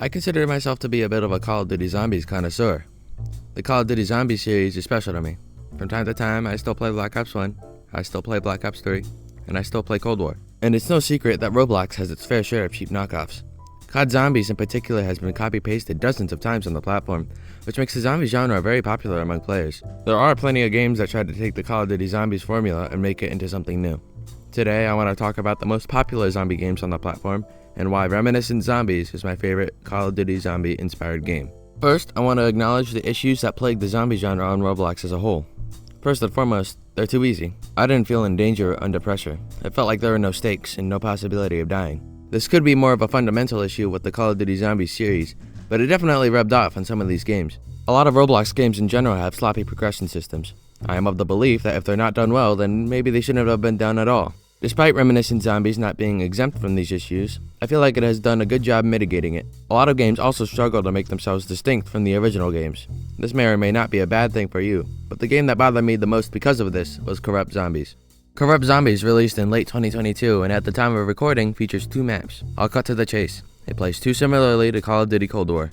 I consider myself to be a bit of a Call of Duty Zombies connoisseur. The Call of Duty Zombies series is special to me. From time to time, I still play Black Ops 1, I still play Black Ops 3, and I still play Cold War. And it's no secret that Roblox has its fair share of cheap knockoffs. COD Zombies in particular has been copy-pasted dozens of times on the platform, which makes the zombie genre very popular among players. There are plenty of games that try to take the Call of Duty Zombies formula and make it into something new. Today, I want to talk about the most popular zombie games on the platform, and why Reminiscence Zombies is my favorite Call of Duty zombie-inspired game. First, I want to acknowledge the issues that plague the zombie genre on Roblox as a whole. First and foremost, they're too easy. I didn't feel in danger or under pressure. It felt like there were no stakes and no possibility of dying. This could be more of a fundamental issue with the Call of Duty Zombies series, but it definitely rubbed off on some of these games. A lot of Roblox games in general have sloppy progression systems. I am of the belief that if they're not done well, then maybe they shouldn't have been done at all. Despite Reminiscent Zombies not being exempt from these issues, I feel like it has done a good job mitigating it. A lot of games also struggle to make themselves distinct from the original games. This may or may not be a bad thing for you, but the game that bothered me the most because of this was Korrupt Zombies. Korrupt Zombies released in late 2022 and at the time of recording features 2 maps. I'll cut to the chase. It plays too similarly to Call of Duty Cold War.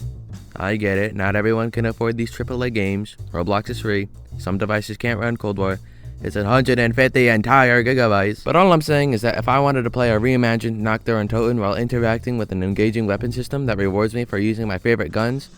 I get it, not everyone can afford these AAA games. Roblox is free. Some devices can't run Cold War. It's 150 entire gigabytes. But all I'm saying is that if I wanted to play a reimagined Nocturne and Toten while interacting with an engaging weapon system that rewards me for using my favorite guns,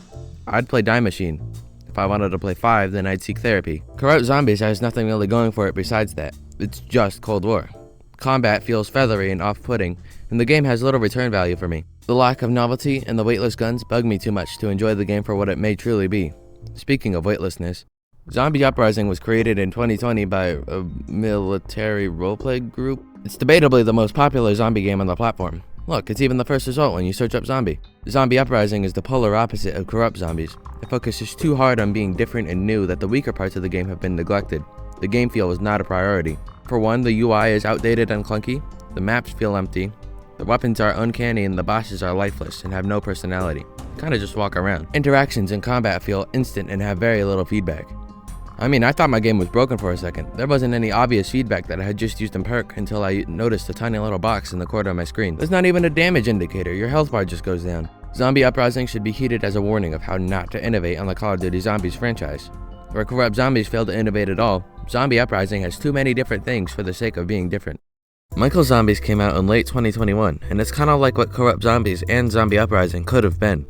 I'd play Die Machine. If I wanted to play 5, then I'd seek therapy. Korrupt Zombies has nothing really going for it besides that. It's just Cold War. Combat feels feathery and off-putting, and the game has little return value for me. The lack of novelty and the weightless guns bug me too much to enjoy the game for what it may truly be. Speaking of weightlessness, Zombie Uprising was created in 2020 by a military roleplay group. It's debatably the most popular zombie game on the platform. Look, it's even the first result when you search up zombie. Zombie Uprising is the polar opposite of Korrupt Zombies. It focuses too hard on being different and new that the weaker parts of the game have been neglected. The game feel is not a priority. For one, the UI is outdated and clunky, the maps feel empty, the weapons are uncanny and the bosses are lifeless and have no personality. Kinda just walk around. Interactions in combat feel instant and have very little feedback. I thought my game was broken for a second. There wasn't any obvious feedback that I had just used in perk until I noticed a tiny little box in the corner of my screen. There's not even a damage indicator, your health bar just goes down. Zombie Uprising should be heeded as a warning of how not to innovate on the Call of Duty Zombies franchise. Where Korrupt Zombies failed to innovate at all, Zombie Uprising has too many different things for the sake of being different. Michael Zombies came out in late 2021, and it's kinda like what Korrupt Zombies and Zombie Uprising could have been.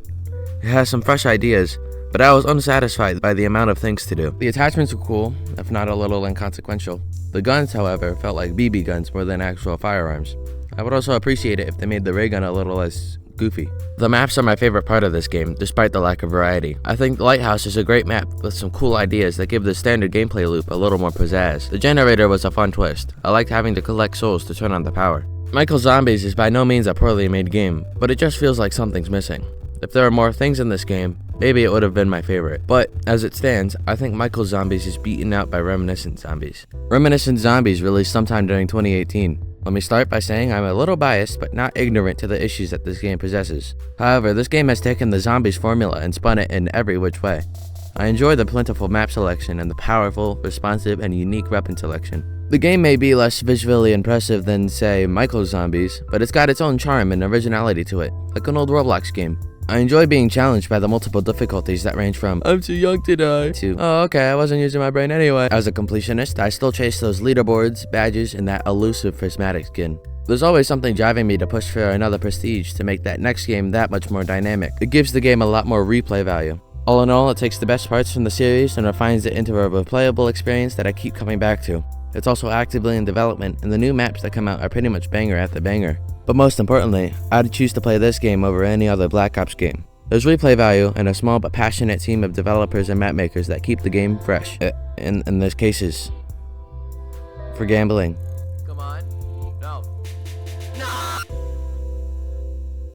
It has some fresh ideas, but I was unsatisfied by the amount of things to do. The attachments were cool, if not a little inconsequential. The guns, however, felt like BB guns more than actual firearms. I would also appreciate it if they made the ray gun a little less goofy. The maps are my favorite part of this game, despite the lack of variety. I think the Lighthouse is a great map with some cool ideas that give the standard gameplay loop a little more pizzazz. The generator was a fun twist. I liked having to collect souls to turn on the power. Michael Zombies is by no means a poorly made game, but it just feels like something's missing. If there were more things in this game, maybe it would have been my favorite. But, as it stands, I think Michael Zombies is beaten out by Reminiscent Zombies. Reminiscent Zombies released sometime during 2018. Let me start by saying I'm a little biased, but not ignorant to the issues that this game possesses. However, this game has taken the Zombies formula and spun it in every which way. I enjoy the plentiful map selection and the powerful, responsive, and unique weapon selection. The game may be less visually impressive than, say, Michael Zombies, but it's got its own charm and originality to it, like an old Roblox game. I enjoy being challenged by the multiple difficulties that range from, I'm too young to die, to, oh okay, I wasn't using my brain anyway. As a completionist, I still chase those leaderboards, badges, and that elusive prismatic skin. There's always something driving me to push for another prestige to make that next game that much more dynamic. It gives the game a lot more replay value. All in all, it takes the best parts from the series and refines it into a replayable experience that I keep coming back to. It's also actively in development, and the new maps that come out are pretty much banger after banger. But most importantly, I'd choose to play this game over any other Black Ops game. There's replay value and a small but passionate team of developers and map makers that keep the game fresh. In this cases, for gambling.